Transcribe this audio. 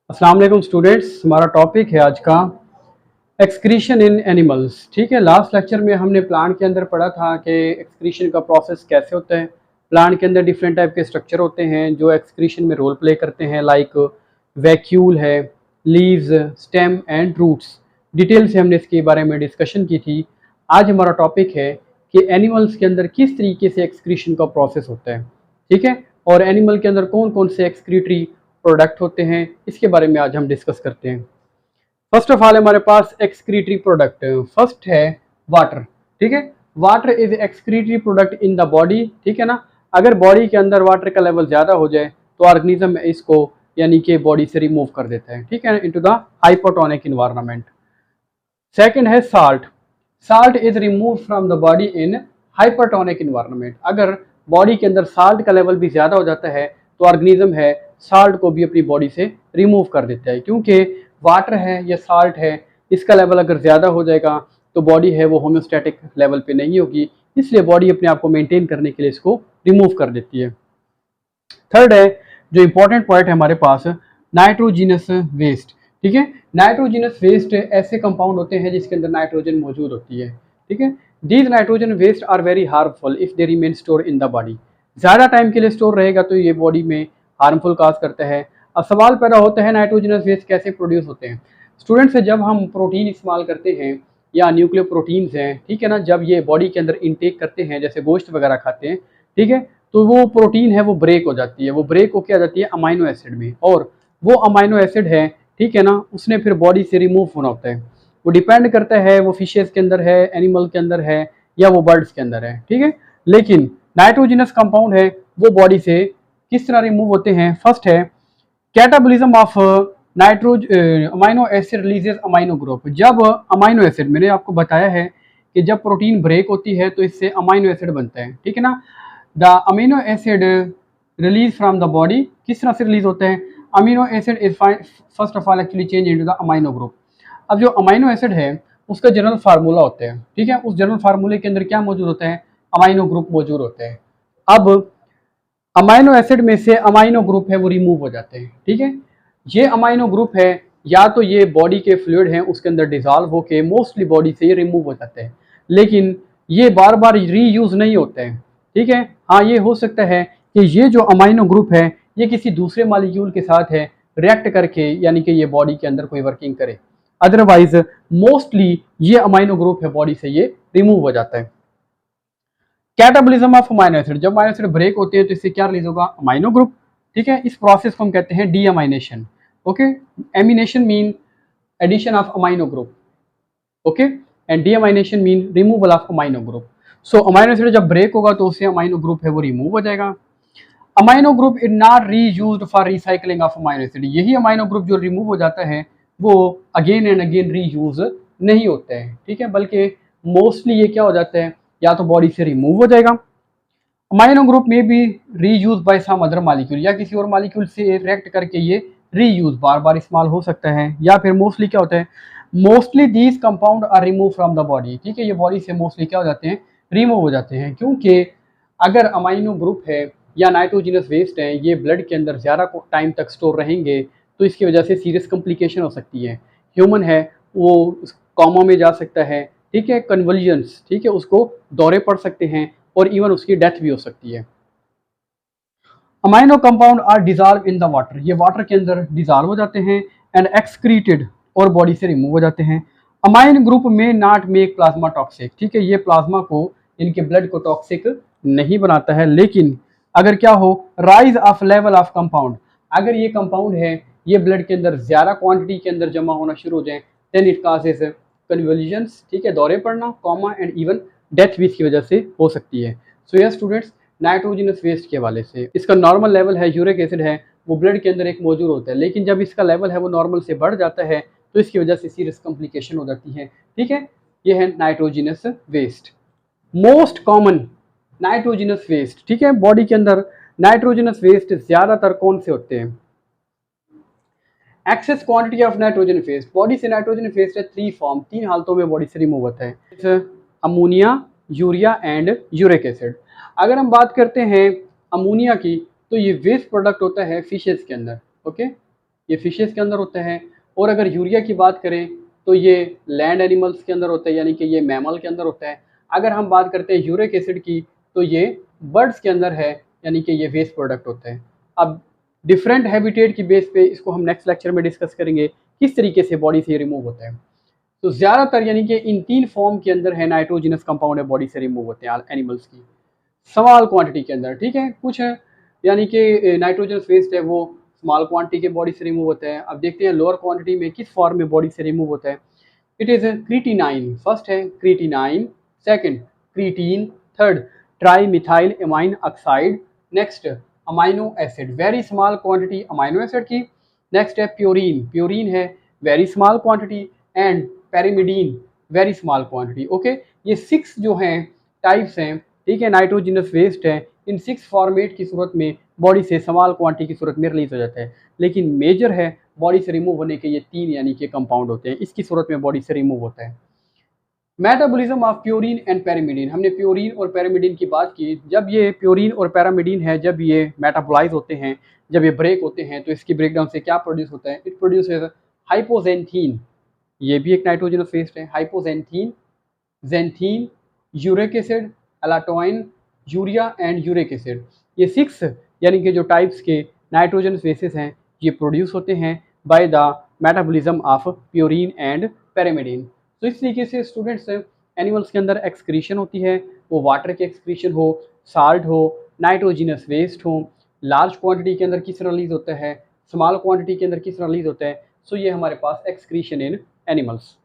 अस्सलाम वालेकुम स्टूडेंट्स। हमारा टॉपिक है आज का एक्सक्रीशन इन एनिमल्स। ठीक है, लास्ट लेक्चर में हमने प्लांट के अंदर पढ़ा था कि एक्सक्रीशन का प्रोसेस कैसे होता है। प्लांट के अंदर डिफरेंट टाइप के स्ट्रक्चर होते हैं जो एक्सक्रीशन में रोल प्ले करते हैं, लाइक वैक्यूल है, leaves, stem and roots. Detail से हमने इसके बारे में डिस्कशन की थी। आज हमारा टॉपिक है कि एनिमल्स के अंदर किस तरीके से एक्सक्रीशन का प्रोसेस होता है। ठीक है, और एनिमल के अंदर कौन कौन से एक्सक्रीटरी प्रोडक्ट होते हैं, इसके बारे में आज हम डिस्कस करते हैं। फर्स्ट ऑफ ऑल हमारे पास एक्सक्रीटरी प्रोडक्ट फर्स्ट है वाटर। ठीक है, water is excretory product in the body. ठीक है ना, अगर बॉडी के अंदर वाटर का लेवल ज़्यादा हो जाए तो ऑर्गेनिज्म इसको यानी कि बॉडी से रिमूव कर देता है। ठीक है, into the hypotonic environment. Second है salt. Salt is remove from the body in hypertonic environment. अगर बॉडी के अंदर साल्ट का लेवल भी ज़्यादा हो जाता है तो ऑर्गेनिज्म है साल्ट को भी अपनी बॉडी से रिमूव कर देता है, क्योंकि वाटर है या साल्ट है, इसका लेवल अगर ज़्यादा हो जाएगा तो बॉडी है वो होम्योस्टैटिक लेवल पे नहीं होगी, इसलिए बॉडी अपने आप को मेंटेन करने के लिए इसको रिमूव कर देती है। थर्ड है जो इंपॉर्टेंट पॉइंट है हमारे पास, नाइट्रोजिनस वेस्ट। ठीक है, नाइट्रोजिनस वेस्ट ऐसे कंपाउंड होते हैं जिसके अंदर नाइट्रोजन मौजूद होती है। ठीक है, these nitrogen waste are very harmful if they remain store in the body. ज़्यादा टाइम के लिए स्टोर रहेगा तो ये बॉडी में हार्मफुल काज करता है। अब सवाल पैदा होता है नाइट्रोजनस वेस्ट कैसे प्रोड्यूस होते हैं। स्टूडेंट्स से जब हम प्रोटीन इस्तेमाल करते हैं या न्यूक्लियर प्रोटीन्स हैं, ठीक है ना, जब ये बॉडी के अंदर इनटेक करते हैं, जैसे गोश्त वगैरह खाते हैं, ठीक है, तो वो प्रोटीन है वो ब्रेक हो जाती है। वो ब्रेक होकर आ जाती है अमाइनो एसिड में, और वो अमाइनो एसिड है, ठीक है ना, उसने फिर बॉडी से रिमूव होना होता है। वो डिपेंड करता है वो फिशेस के अंदर है, एनिमल के अंदर है, या वो बर्ड्स के अंदर है। ठीक है, लेकिन नाइट्रोजिनस कंपाउंड है वो बॉडी से किस तरह रिमूव होते हैं। फर्स्ट है catabolism of nitrogen amino acid releases amino group. जब अमाइनो एसिड, मैंने आपको बताया है कि जब प्रोटीन ब्रेक होती है तो इससे अमाइनो एसिड बनता है। ठीक है ना, the amino acid release from the body, किस तरह से रिलीज होते हैं। Amino acid is first of all actually change into the amino group. अब जो अमाइनो एसिड है उसका जनरल फार्मूला होता है। ठीक है, उस जनरल फार्मूले के अंदर क्या मौजूद होता है, अमाइनो ग्रुप मौजूद होते हैं। अब अमाइनो एसिड में से अमाइनो ग्रुप है वो रिमूव हो जाते हैं। ठीक है, ये अमाइनो ग्रुप है या तो ये बॉडी के फ्लूइड हैं उसके अंदर डिजॉल्व होके मोस्टली बॉडी से ये रिमूव हो जाते हैं, लेकिन ये बार बार रीयूज नहीं होते हैं। ठीक है, हाँ ये हो सकता है कि ये जो अमाइनो ग्रुप है ये किसी दूसरे मालिक्यूल के साथ है रिएक्ट करके, यानी कि ये बॉडी के अंदर कोई वर्किंग करे, अदरवाइज मोस्टली ये अमाइनो ग्रुप है बॉडी से ये रिमूव हो जाता है। कैटाबोलिज्म ऑफ अमाइनो एसिड, जब अमाइनो एसिड ब्रेक होते हैं तो इससे क्या रिलीज होगा, अमाइनो ग्रुप। ठीक है, इस प्रोसेस को हम कहते हैं deamination. Okay, amination mean addition of amino group, okay, and deamination mean removal of amino group. So amino acid जब ब्रेक होगा तो उससे अमाइनो ग्रुप है वो रिमूव हो जाएगा। Amino group is not reused for recycling of amino acid. यही amino group जो रिमूव हो जाता है वो अगेन एंड अगेन रीयूज नहीं होते हैं। ठीक है, बल्कि मोस्टली ये क्या हो जाता है, या तो बॉडी से रिमूव हो जाएगा। अमाइनो ग्रुप में भी reuse by some other molecule, या किसी और मॉलिक्यूल से रिएक्ट करके ये रीयूज बार बार इस्तेमाल हो सकता है, या फिर मोस्टली क्या होता है, mostly these compound are remove from the body. ठीक है, ये बॉडी से मोस्टली क्या हो जाते हैं, रिमूव हो जाते हैं, क्योंकि अगर अमाइनो ग्रुप है या नाइट्रोजिनस वेस्ट है ये ब्लड के अंदर ज़्यादा टाइम तक स्टोर रहेंगे तो इसकी वजह से सीरियस कॉम्प्लिकेशन हो सकती है। ह्यूमन है वो कॉमा में जा सकता है, ठीक है, कन्वल्जन्स, ठीक है, उसको दौरे पड़ सकते हैं और इवन उसकी डेथ भी हो सकती है। Amino compound are dissolve in the water, ये वाटर के अंदर डिजॉल्व हो जाते हैं एंड एक्सक्रीटेड, और बॉडी से रिमूव हो जाते हैं। अमाइन ग्रुप में नॉट मेक प्लाज्मा टॉक्सिक, ठीक है, ये प्लाज्मा को, इनके ब्लड को टॉक्सिक नहीं बनाता है, लेकिन अगर क्या हो, rise of level of compound, अगर ये कंपाउंड है ये ब्लड के अंदर ज़्यादा क्वांटिटी के अंदर जमा होना शुरू हो जाए, देन इट काजेस कन्वल्जन्स, ठीक है, दौरे पड़ना, कॉमा एंड इवन डेथ भी इसकी वजह से हो सकती है। So yes students, nitrogenous waste के हवाले से इसका नॉर्मल लेवल है, यूरिक एसिड है वो ब्लड के अंदर एक मौजूद होता है, लेकिन जब इसका लेवल है वो नॉर्मल से बढ़ जाता है तो इसकी वजह से सीरियस कॉम्प्लिकेशन हो जाती है। ठीक है, ये है nitrogenous waste. Most common nitrogenous waste, ठीक है, बॉडी के अंदर नाइट्रोजिनस वेस्ट ज़्यादातर कौन से होते हैं। Excess quantity of nitrogen waste, body से नाइट्रोजन वेस्ट है थ्री फॉर्म, तीन हालतों में बॉडी से रिमूव होता है, ammonia, urea and uric acid. अगर हम बात करते हैं अमोनिया की तो ये वेस्ट प्रोडक्ट होता है फिशेस के अंदर, ओके, ये फिशेस के अंदर होते हैं। और अगर यूरिया की बात करें तो ये लैंड एनिमल्स के अंदर होता है, यानी कि ये मैमल के अंदर होता है। अगर हम बात करते हैं यूरिक एसिड की तो ये बर्ड्स के अंदर है, यानी कि ये वेस्ट प्रोडक्ट होते हैं। अब डिफरेंट हैबिटेट की बेस पे इसको हम नेक्स्ट लेक्चर में डिस्कस करेंगे किस तरीके से बॉडी से रिमूव होता है। तो ज़्यादातर यानी कि इन 3 फॉर्म के अंदर है नाइट्रोजनस कंपाउंड है बॉडी से रिमूव होते हैं एनिमल्स की, स्मॉल क्वांटिटी के अंदर, ठीक है। कुछ है यानी कि नाइट्रोजनस वेस्ट है वो स्मॉल क्वांटिटी के बॉडी से रिमूव होता है। अब देखते हैं लोअर क्वांटिटी में किस फॉर्म में बॉडी से रिमूव होता है। इट इज़ क्रीटिनाइन, फर्स्ट है creatinine, second creatine, third trimethylamine oxide, next amino acid, very small quantity amino acid की। नेक्स्ट है प्योरीन, प्योरीन है very small quantity, and pyrimidine very small quantity. Okay, ये 6 जो हैं types हैं, ठीक है, नाइट्रोजनस वेस्ट है। इन 6 फॉर्मेट की सूरत में बॉडी से स्मॉल क्वांटिटी की सूरत में रिलीज हो जाता है, लेकिन मेजर है बॉडी से रिमूव होने के ये 3 यानी कि कंपाउंड होते हैं, इसकी सूरत में बॉडी से रिमूव होता है। Metabolism of purine and pyrimidine, हमने प्योरीन और पैरामिडीन की बात की। जब ये प्योरीन और पैरामिडीन है, जब ये मेटाबोलाइज होते हैं, जब ये ब्रेक होते हैं, तो इसकी ब्रेकडाउन से क्या प्रोड्यूस होता है? इट प्रोड्यूसेस हाइपोजेंथीन, ये भी एक नाइट्रोजनस वेस्ट है। Hypoxanthine, xanthine, uric acid, allantoin, urea and uric acid, ये 6 यानी कि जो टाइप्स के नाइट्रोजनस बेसिस हैं ये प्रोड्यूस होते हैं by the metabolism of purine and pyrimidine. तो इस तरीके से स्टूडेंट्स एनिमल्स के अंदर एक्सक्रीशन होती है, वो वाटर की एक्सक्रीशन हो, साल्ट हो, नाइट्रोजनस वेस्ट हो, लार्ज क्वांटिटी के अंदर किस तरह रिलीज होता है, स्मॉल क्वांटिटी के अंदर किस तरह रिलीज होता है। सो ये हमारे पास एक्सक्रीशन इन एनिमल्स।